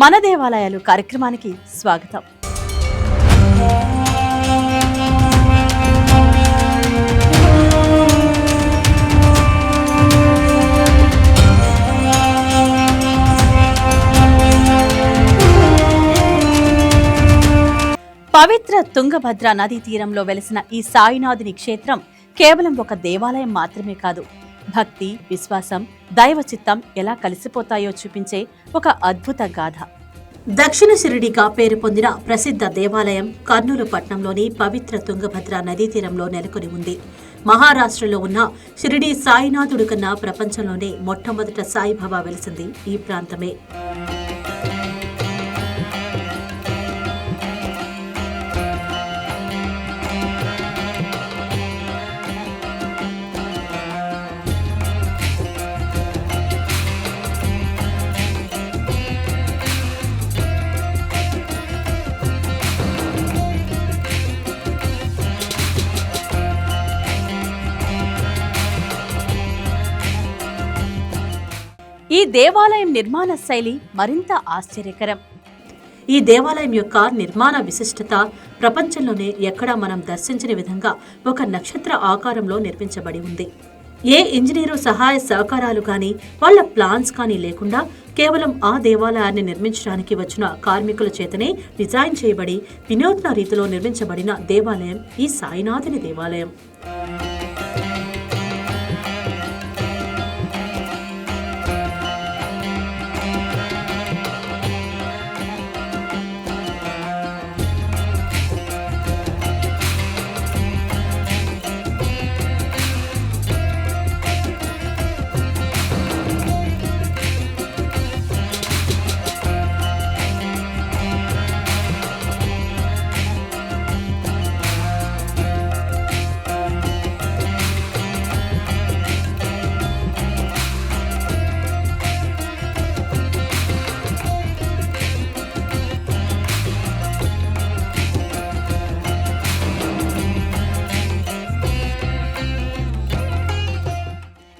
మన దేవాలయాలు కార్యక్రమానికి స్వాగతం. పవిత్ర తుంగభద్ర నదీ తీరంలో వెలిసిన ఈ సాయినాథుని క్షేత్రం కేవలం ఒక దేవాలయం మాత్రమే కాదు, భక్తి, విశ్వాసం, దైవ చిత్తం ఎలా కలిసిపోతాయో చూపించే ఒక అద్భుత గాథ. దక్షిణ షిరిడీగా పేరు పొందిన ప్రసిద్ధ దేవాలయం కర్నూలు పట్టణంలోని పవిత్ర తుంగభద్ర నదీ తీరంలో నెలకొని ఉంది. మహారాష్ట్రలో ఉన్న షిరిడీ సాయినాథుడు కన్నా ప్రపంచంలోనే మొట్టమొదట సాయిబాబా వెలిసింది ఈ ప్రాంతమే. ఈ దేవాలయం నిర్మాణ శైలి మరింత ఆశ్చర్యకరం. ఈ దేవాలయం యొక్క నిర్మాణ విశిష్టత ప్రపంచంలోనే ఎక్కడా మనం దర్శించని విధంగా ఒక నక్షత్ర ఆకారంలో నిర్మించబడి ఉంది. ఏ ఇంజనీరు సహాయ సహకారాలు కానీ వాళ్ల ప్లాన్స్ కానీ లేకుండా కేవలం ఆ దేవాలయాన్ని నిర్మించడానికి వచ్చిన కార్మికుల చేతనే డిజైన్ చేయబడి వినూత్న రీతిలో నిర్మించబడిన దేవాలయం ఈ సాయినాథుని దేవాలయం.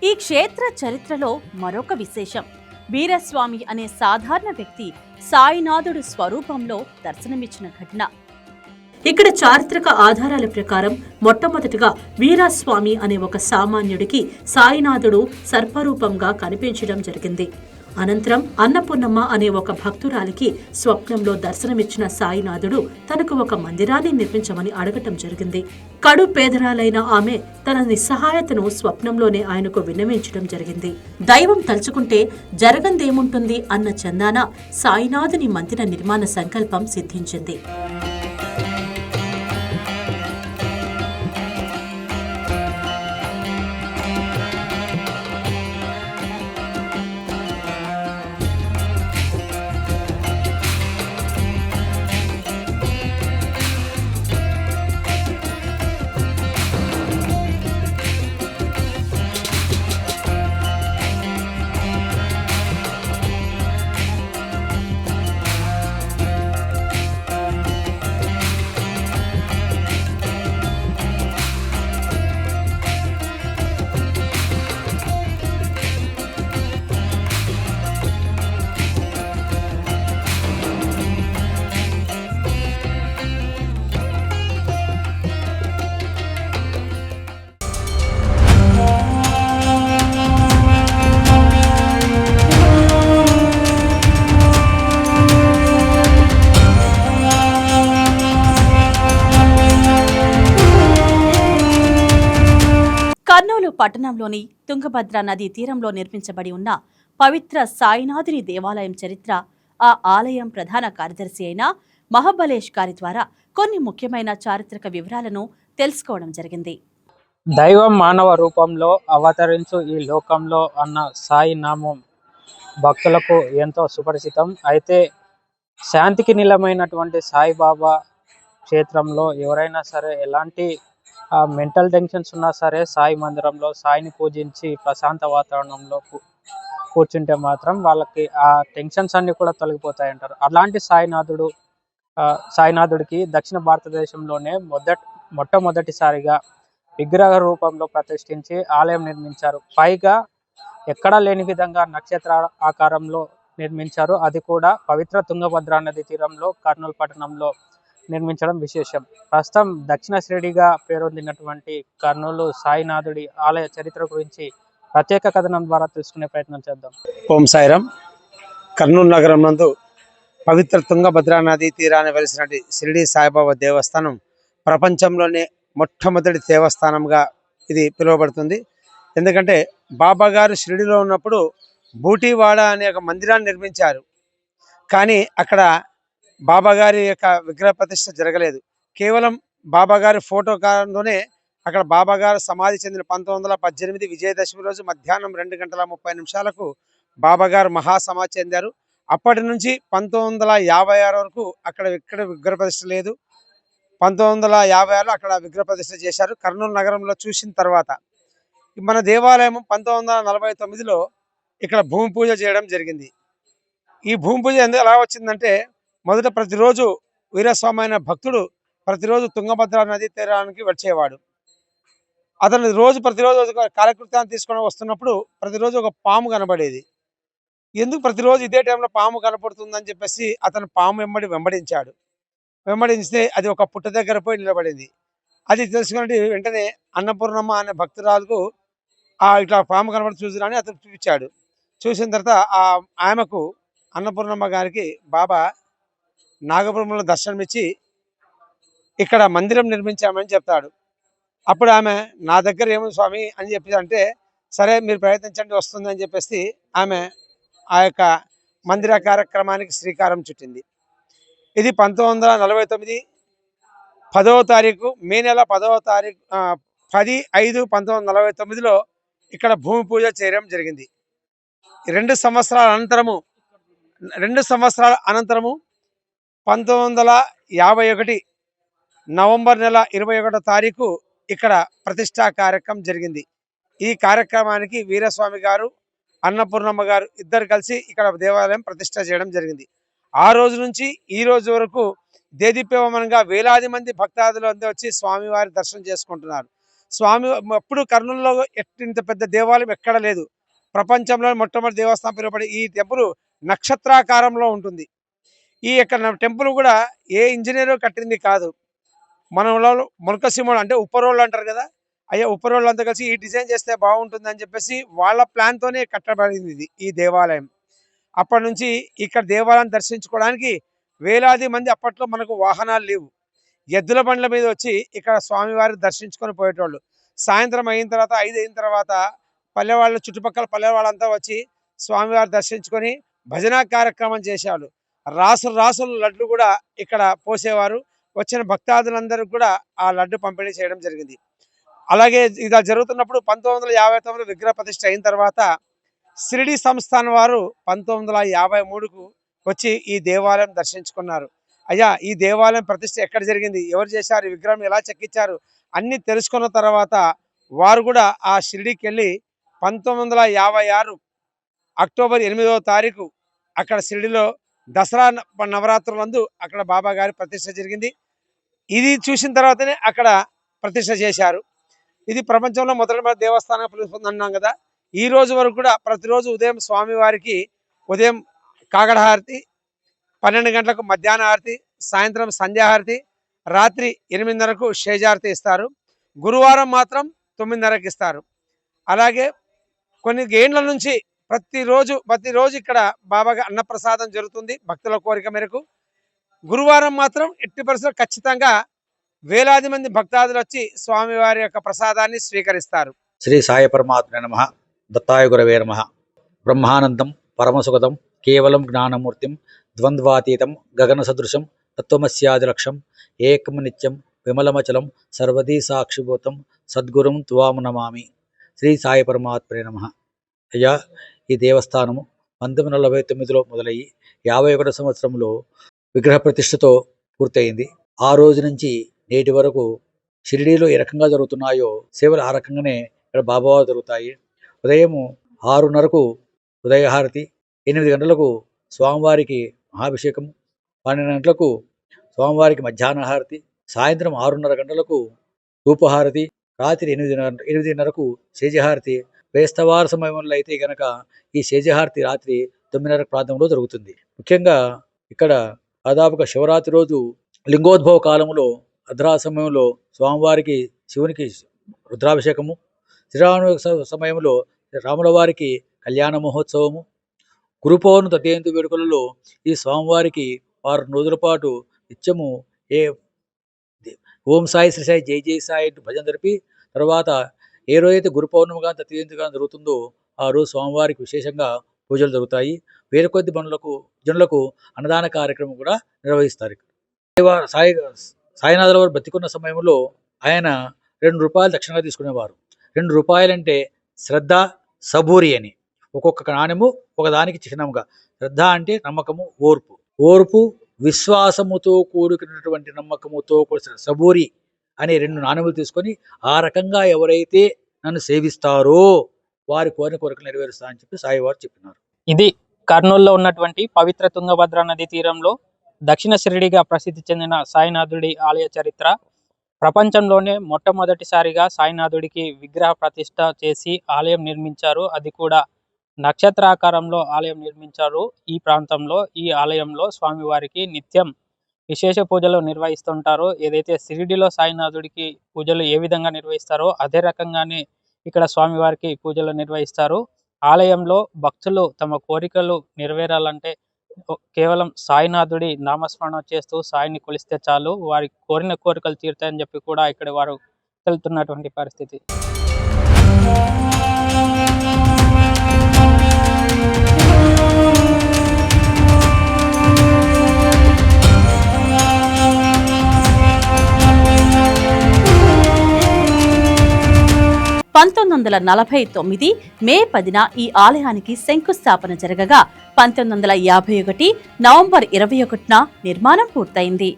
ఈ క్షేత్ర చరిత్రలో మరొక విశేషం, వీరస్వామి అనే సాధారణ వ్యక్తి సాయినాథుడు స్వరూపంలో దర్శనమిచ్చిన ఘటన. ఇక్కడ చారిత్రక ఆధారాల ప్రకారం మొట్టమొదటిగా వీరస్వామి అనే ఒక సామాన్యుడికి సాయినాథుడు సర్పరూపంగా కనిపించడం జరిగింది. అనంతరం అన్నపూర్ణమ్మ అనే ఒక భక్తురాలికి స్వప్నంలో దర్శనమిచ్చిన సాయినాథుడు తనకు ఒక మందిరాన్ని నిర్మించమని అడగటం జరిగింది. కడు పేదరాలైన ఆమె తన నిస్సహాయతను స్వప్నంలోనే ఆయనకు విన్నవించడం జరిగింది. దైవం తలుచుకుంటే జరగందేముంటుంది అన్న చందాన సాయినాథుని మందిర నిర్మాణ సంకల్పం సిద్ధించింది. కర్నూలు పట్టణంలోని తుంగభద్ర నదీ తీరంలో నిర్మించబడి ఉన్న పవిత్ర సాయినాథుని దేవాలయం చరిత్ర, ఆ ఆలయం ప్రధాన కార్యదర్శి అయిన మహాబలేష్ గారి ద్వారా కొన్ని ముఖ్యమైన చారిత్రక వివరాలను తెలుసుకోవడం జరిగింది. దైవం మానవ రూపంలో అవతరించు ఈ లోకంలో అన్న సాయి నామం భక్తులకు ఎంతో సుపరిచితం. అయితే శాంతికి నిలమైనటువంటి సాయిబాబా క్షేత్రంలో ఎవరైనా సరే ఎలాంటి మెంటల్ టెన్షన్స్ ఉన్నా సరే సాయి మందిరంలో సాయిని పూజించి ప్రశాంత వాతావరణంలో కూర్చుంటే మాత్రం వాళ్ళకి ఆ టెన్షన్స్ అన్ని కూడా తొలగిపోతాయంటారు. అలాంటి సాయినాథుడికి దక్షిణ భారతదేశంలోనే మొట్టమొదటిసారిగా విగ్రహ రూపంలో ప్రతిష్ఠించి ఆలయం నిర్మించారు. పైగా ఎక్కడా లేని విధంగా నక్షత్ర ఆకారంలో నిర్మించారు. అది కూడా పవిత్ర తుంగభద్రా నది తీరంలో కర్నూలు పట్టణంలో నిర్మించడం విశేషం. ప్రస్తుతం దక్షిణ శ్రేణిగా పేరొందినటువంటి కర్నూలు సాయినాథుడి ఆలయ చరిత్ర గురించి ప్రత్యేక కథనం ద్వారా తెలుసుకునే ప్రయత్నం చేద్దాం. ఓం సాయిరామ్. కర్నూలు నగరం నందు పవిత్ర తుంగభద్రా నదీ తీరాన వెలిసినటువంటి షిరిడి సాయిబాబా దేవస్థానం ప్రపంచంలోనే మొట్టమొదటి దేవస్థానంగా ఇది పిలువబడుతుంది. ఎందుకంటే బాబా గారు షిరిడిలో ఉన్నప్పుడు బూటీవాడ అనే ఒక మందిరాన్ని నిర్మించారు. కానీ అక్కడ బాబా గారి యొక్క విగ్రహ ప్రతిష్ఠ జరగలేదు. కేవలం బాబా గారి ఫోటో కారణంతోనే అక్కడ బాబా గారు సమాధి చెందిన 1918 విజయదశమి రోజు మధ్యాహ్నం 2:30 బాబా గారు మహాసమాధి చెందారు. అప్పటి నుంచి 1956 వరకు ఇక్కడ విగ్రహ ప్రతిష్ఠ లేదు. 1956లో అక్కడ విగ్రహ ప్రతిష్ఠ చేశారు. కర్నూలు నగరంలో చూసిన తర్వాత మన దేవాలయం 1949లో ఇక్కడ భూమి పూజ చేయడం జరిగింది. ఈ భూమి పూజ ఎందుకు ఎలా వచ్చిందంటే, మొదట ప్రతిరోజు వీరస్వామి అయిన భక్తుడు ప్రతిరోజు తుంగభద్ర నదీ తీరానికి వచ్చేవాడు. అతను ప్రతిరోజు కాలకృత్యాన్ని తీసుకొని వస్తున్నప్పుడు ప్రతిరోజు ఒక పాము కనబడేది. ఎందుకు ప్రతిరోజు ఇదే టైంలో పాము కనపడుతుందని చెప్పేసి అతను పాము వెంబడించాడు. వెంబడిస్తే అది ఒక పుట్ట దగ్గర పోయి నిలబడింది. అది తెలుసుకుని వెంటనే అన్నపూర్ణమ్మ అనే భక్తురాలకు ఇట్లా పాము కనబడి చూసిరని అతను చూపించాడు. చూసిన తర్వాత ఆమెకు అన్నపూర్ణమ్మ గారికి బాబా నాగపురంలో దర్శనమిచ్చి ఇక్కడ మందిరం నిర్మించామని చెప్తాడు. అప్పుడు ఆమె నా దగ్గర ఏముంది స్వామి అని చెప్పి అంటే, సరే మీరు ప్రయత్నించండి వస్తుంది అని చెప్పేసి ఆమె ఆ యొక్క మందిర కార్యక్రమానికి శ్రీకారం చుట్టింది. ఇది 1949 10వ తారీఖు మే నెల 10వ తారీఖు 10/5/1949లో ఇక్కడ భూమి పూజ చేయడం జరిగింది. 2 సంవత్సరాల అనంతరము 1951 నవంబర్ నెల 21వ తారీఖు ఇక్కడ ప్రతిష్టా కార్యక్రమం జరిగింది. ఈ కార్యక్రమానికి వీరస్వామి గారు, అన్నపూర్ణమ్మ గారు ఇద్దరు కలిసి ఇక్కడ దేవాలయం ప్రతిష్ట చేయడం జరిగింది. ఆ రోజు నుంచి ఈ రోజు వరకు దేదీప్యమానంగా వేలాది మంది భక్తాదులు అంతా వచ్చి స్వామివారి దర్శనం చేసుకుంటున్నారు. స్వామి ఎప్పుడు కర్నూలులో ఇంత పెద్ద దేవాలయం ఎక్కడ లేదు. ప్రపంచంలో మొట్టమొదటి దేవస్థానం పిలువబడి ఈ టెంపుల్ నక్షత్రాకారంలో ఉంటుంది. ఈ యొక్క టెంపుల్ కూడా ఏ ఇంజనీరు కట్టింది కాదు. మన మునకసీమలు అంటే ఉప్పరోళ్ళు అంటారు కదా, అయ్యా ఉప్పరోళ్ళు అంతా కలిసి ఈ డిజైన్ చేస్తే బాగుంటుంది అని చెప్పేసి వాళ్ళ ప్లాన్తోనే కట్టబడింది ఈ దేవాలయం. అప్పటి నుంచి ఇక్కడ దేవాలయం దర్శించుకోవడానికి వేలాది మంది, అప్పట్లో మనకు వాహనాలు లేవు, ఎద్దుల బండ్ల మీద వచ్చి ఇక్కడ స్వామివారిని దర్శించుకొని పోయేటోళ్ళు. సాయంత్రం అయిన తర్వాత 5 అయిన తర్వాత పల్లెవాళ్ళు, చుట్టుపక్కల పల్లె వాళ్ళంతా వచ్చి స్వామివారి దర్శించుకొని భజన కార్యక్రమం చేసేవాళ్ళు. రాసులు లడ్లు కూడా ఇక్కడ పోసేవారు. వచ్చిన భక్తాదులందరూ కూడా ఆ లడ్డు పంపిణీ చేయడం జరిగింది. అలాగే ఇలా జరుగుతున్నప్పుడు 1959లో విగ్రహ ప్రతిష్ఠ అయిన తర్వాత షిరిడి సంస్థానం వారు 1953కు వచ్చి ఈ దేవాలయం దర్శించుకున్నారు. అయ్యా ఈ దేవాలయం ప్రతిష్ఠ ఎక్కడ జరిగింది, ఎవరు చేశారు, ఈ విగ్రహం ఎలా చెక్కించారు అన్ని తెలుసుకున్న తర్వాత వారు కూడా ఆ షిరిడికి వెళ్ళి 1956 అక్టోబర్ 8వ తారీఖు అక్కడ షిరిడిలో దసరా నవరాత్రులందు అక్కడ బాబా గారి ప్రతిష్ఠ జరిగింది. ఇది చూసిన తర్వాతనే అక్కడ ప్రతిష్ఠ చేశారు. ఇది ప్రపంచంలో మొదటి దేవస్థానం పిలుస్తుందన్నాం కదా. ఈ రోజు వరకు కూడా ప్రతిరోజు ఉదయం స్వామివారికి ఉదయం కాకడ హారతి, 12 గంటలకు మధ్యాహ్న హారతి, సాయంత్రం సంధ్యాహారతి, రాత్రి 8:30కు శేజారతి ఇస్తారు. గురువారం మాత్రం 9:30కి ఇస్తారు. అలాగే కొన్ని ఏండ్ల నుంచి ప్రతిరోజు ఇక్కడ బాబాగా అన్నప్రసాదం జరుగుతుంది భక్తుల కోరిక మేరకు. గురువారం మాత్రం ఎట్టి పరిస్థితుల్లో ఖచ్చితంగా వేలాది మంది భక్తాదులు వచ్చి స్వామివారి యొక్క ప్రసాదాన్ని స్వీకరిస్తారు. శ్రీ సాయి పరమాత్మ నమః. దత్తాయ గురవే నమః. బ్రహ్మానందం పరమసుగతం కేవలం జ్ఞానమూర్తిం ద్వంద్వాతీతం గగన సదృశం తత్వమస్యాదిలక్ష్యం ఏకం నిత్యం విమలమచలం సర్వదీ సాక్షిభూతం సద్గురుం త్వాం నమామి. శ్రీ సాయి పరమాత్మనే నమః. అయ్యా ఈ దేవస్థానము 1949లో మొదలయ్యి 51 సంవత్సరంలో విగ్రహ ప్రతిష్టతో పూర్తయింది. ఆ రోజు నుంచి నేటి వరకు షిరిడీలో ఏ రకంగా జరుగుతున్నాయో సేవలు ఆ రకంగానే ఇక్కడ బాబావారు జరుగుతాయి. ఉదయం 6:30కు ఉదయహారతి, 8 గంటలకు స్వామివారికి మహాభిషేకం, 12 గంటలకు స్వామివారికి మధ్యాహ్న హారతి, సాయంత్రం 6:30 గంటలకు ధూపహారతి, రాత్రి 8:30కు శేజహారతి. వేస్తవార సమయంలో అయితే గనక ఈ శేజహారతి రాత్రి 9:30 ప్రాంతంలో జరుగుతుంది. ముఖ్యంగా ఇక్కడ దాదాపుగా శివరాత్రి రోజు లింగోద్భవ కాలంలో అర్ధరాత్రి సమయంలో స్వామివారికి శివునికి రుద్రాభిషేకము, శ్రీరామ సమయంలో రాముల వారికి కళ్యాణ మహోత్సవము, గురు పౌర్ణమి తదేంతు వేడుకలలో ఈ స్వామివారికి 6 రోజుల పాటు నిత్యము ఓం సాయి శ్రీ సాయి జై జై సాయి అంటూ భజన జరిపి, తర్వాత ఏ రోజైతే గురు పౌర్ణమిగా తదేంతుగా జరుగుతుందో ఆ రోజు స్వామివారికి విశేషంగా పూజలు జరుగుతాయి. వేల కొద్ది జనులకు అన్నదాన కార్యక్రమం కూడా నిర్వహిస్తారు. సాయినాథుల వారు బతికున్న సమయంలో ఆయన ₹2 దక్షిణగా తీసుకునేవారు. ₹2 అంటే శ్రద్ధ, సబూరి అని. ఒక్కొక్క నాణ్యము ఒకదానికి చిహ్నంగా. శ్రద్ధ అంటే నమ్మకము, ఓర్పు, విశ్వాసముతో కూడుకున్నటువంటి నమ్మకముతో కూడిన సబూరి అనే 2 నాణ్యములు తీసుకొని ఆ రకంగా ఎవరైతే నన్ను సేవిస్తారో వారి కోరికలు నెరవేరుస్తా అని చెప్పి సాయివారు చెప్పినారు. ఇది కర్నూలులో ఉన్నటువంటి పవిత్ర తుంగభద్ర నది తీరంలో దక్షిణ షిరిడిగా ప్రసిద్ధి చెందిన సాయినాథుడి ఆలయ చరిత్ర. ప్రపంచంలోనే మొట్టమొదటిసారిగా సాయినాథుడికి విగ్రహ ప్రతిష్ఠ చేసి ఆలయం నిర్మించారు. అది కూడా నక్షత్రాకారంలో ఆలయం నిర్మించారు. ఈ ప్రాంతంలో ఈ ఆలయంలో స్వామివారికి నిత్యం విశేష పూజలు నిర్వహిస్తుంటారు. ఏదైతే షిరిడిలో సాయినాథుడికి పూజలు ఏ విధంగా నిర్వహిస్తారో అదే రకంగానే ఇక్కడ స్వామివారికి పూజలు నిర్వహిస్తారు. ఆలయంలో భక్తులు తమ కోరికలు నెరవేరాలంటే కేవలం సాయినాథుడి నామస్మరణ చేస్తూ సాయిని కొలిస్తే చాలు, వారి కోరిన కోరికలు తీరుతాయని చెప్పి కూడా ఇక్కడ వారు తెలుతున్నటువంటి పరిస్థితి. మే 10న ఈ ఆలయానికి శంకుస్థాపన జరగగా 1951 నవంబర్ 21న నిర్మాణం పూర్తయింది.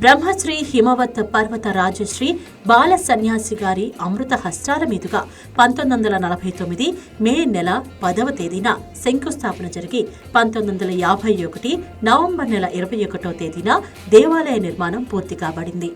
బ్రహ్మశ్రీ హిమవత్ పర్వత రాజశ్రీ బాల సన్యాసి గారి అమృత హస్తాల మీదుగా 1949 మే నెల 10వ తేదీన శంకుస్థాపన జరిగి 1951 నవంబర్ నెల 21వ తేదీన దేవాలయ నిర్మాణం పూర్తి కాబడింది.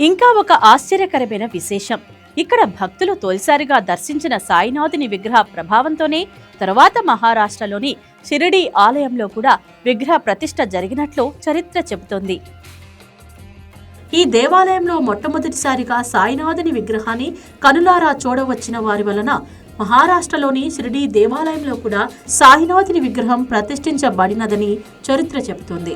ఇంకా ఒక ఆశ్చర్యకరమైన విశేషం, ఇక్కడ భక్తులు తొలిసారిగా దర్శించిన సాయినాథుని విగ్రహ ప్రభావంతోనే తరువాత మహారాష్ట్రలోని షిరిడి ఆలయంలో కూడా విగ్రహ ప్రతిష్ఠ జరిగినట్లు చరిత్ర చెబుతోంది. ఈ దేవాలయంలో మొట్టమొదటిసారిగా సాయినాథుని విగ్రహాన్ని కనులారా చూడవచ్చిన వారి వలన మహారాష్ట్రలోని షిరిడి దేవాలయంలో కూడా సాయినాథుని విగ్రహం ప్రతిష్ఠించబడినదని చరిత్ర చెబుతోంది.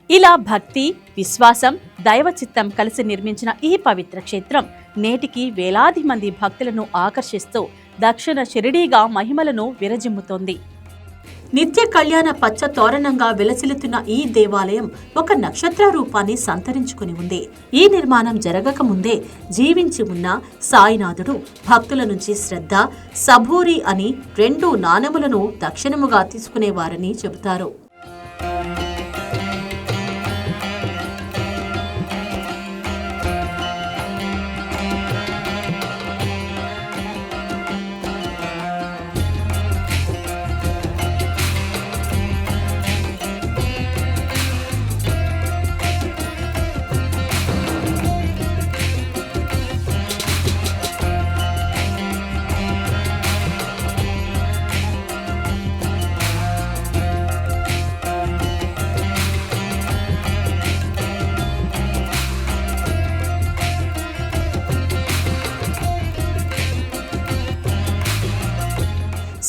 ఇలా భక్తి, విశ్వాసం, దైవచిత్తం కలిసి నిర్మించిన ఈ పవిత్ర క్షేత్రం నేటికి వేలాది మంది భక్తులను ఆకర్షిస్తూ దక్షిణ షిరిడీగా మహిమలను విరజిమ్ముతోంది. నిత్య కళ్యాణ పచ్చ తోరణంగా విలసిల్లుతున్న ఈ దేవాలయం ఒక నక్షత్ర రూపాన్ని సంతరించుకుని ఉంది. ఈ నిర్మాణం జరగక ముందే జీవించి ఉన్న సాయినాథుడు భక్తుల నుంచి శ్రద్ధ, సభూరి అని 2 నాణెములను దక్షిణముగా తీసుకునేవారని చెబుతారు.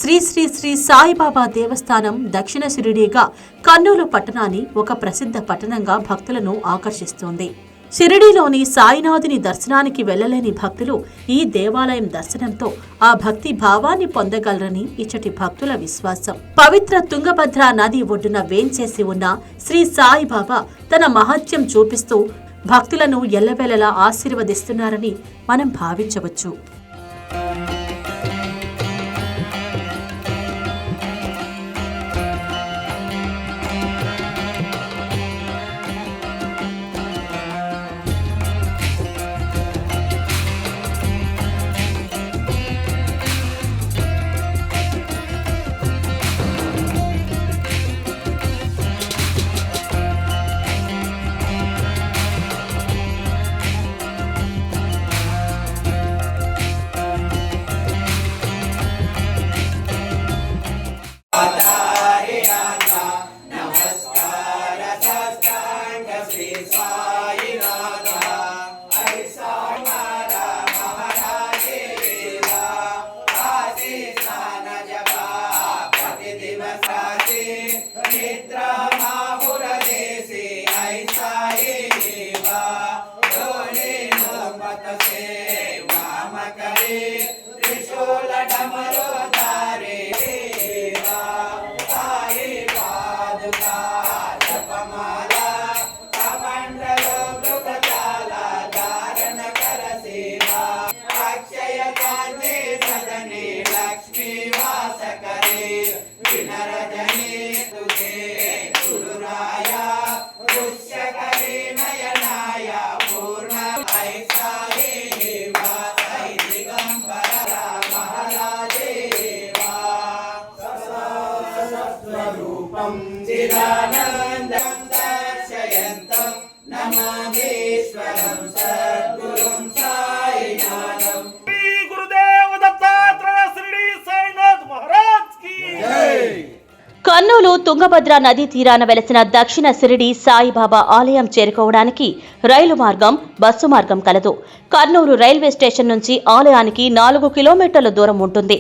శ్రీ శ్రీ శ్రీ సాయిబాబా దేవస్థానం దక్షిణ షిరిడీగా కర్నూలు పట్టణాన్ని ఒక ప్రసిద్ధ పట్టణంగా భక్తులను ఆకర్షిస్తోంది. షిరిడీలోని సాయినాథుని దర్శనానికి వెళ్లలేని భక్తులు ఈ దేవాలయం దర్శనంతో ఆ భక్తి భావాన్ని పొందగలరని ఇచ్చటి భక్తుల విశ్వాసం. పవిత్ర తుంగభద్ర నది ఒడ్డున వేంచేసి ఉన్న శ్రీ సాయిబాబా తన మహత్యం చూపిస్తూ భక్తులను ఎల్లవేళలా ఆశీర్వదిస్తున్నారని మనం భావించవచ్చు. కర్నూలు తుంగభద్ర నదీ తీరాన వెలసిన దక్షిణ షిరిడి సాయిబాబా ఆలయం చేరుకోవడానికి రైలు మార్గం, బస్సు మార్గం కలదు. కర్నూలు రైల్వే స్టేషన్ నుంచి ఆలయానికి 4 కిలోమీటర్ల దూరం ఉంటుంది.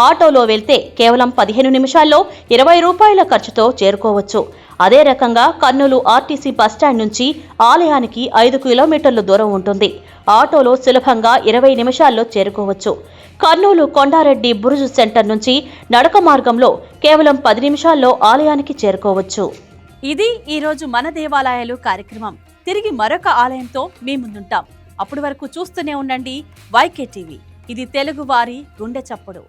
ఆటోలో వెళ్తే కేవలం 15 నిమిషాల్లో 20 రూపాయల ఖర్చుతో చేరుకోవచ్చు. అదే రకంగా కర్నూలు ఆర్టీసీ బస్టాండ్ నుంచి ఆలయానికి 5 కిలోమీటర్ల దూరం ఉంటుంది. ఆటోలో సులభంగా 20 నిమిషాల్లో చేరుకోవచ్చు. కర్నూలు కొండారెడ్డి బురుజు సెంటర్ నుంచి నడక మార్గంలో కేవలం 10 నిమిషాల్లో ఆలయానికి చేరుకోవచ్చు. ఇది ఈరోజు మన దేవాలయాలు కార్యక్రమం. తిరిగి మరొక ఆలయంతో మీ ముందుంటాం. అప్పటి వరకు చూస్తూనే ఉండండి YK టీవీ. ఇది తెలుగువారి గుండె చప్పుడు.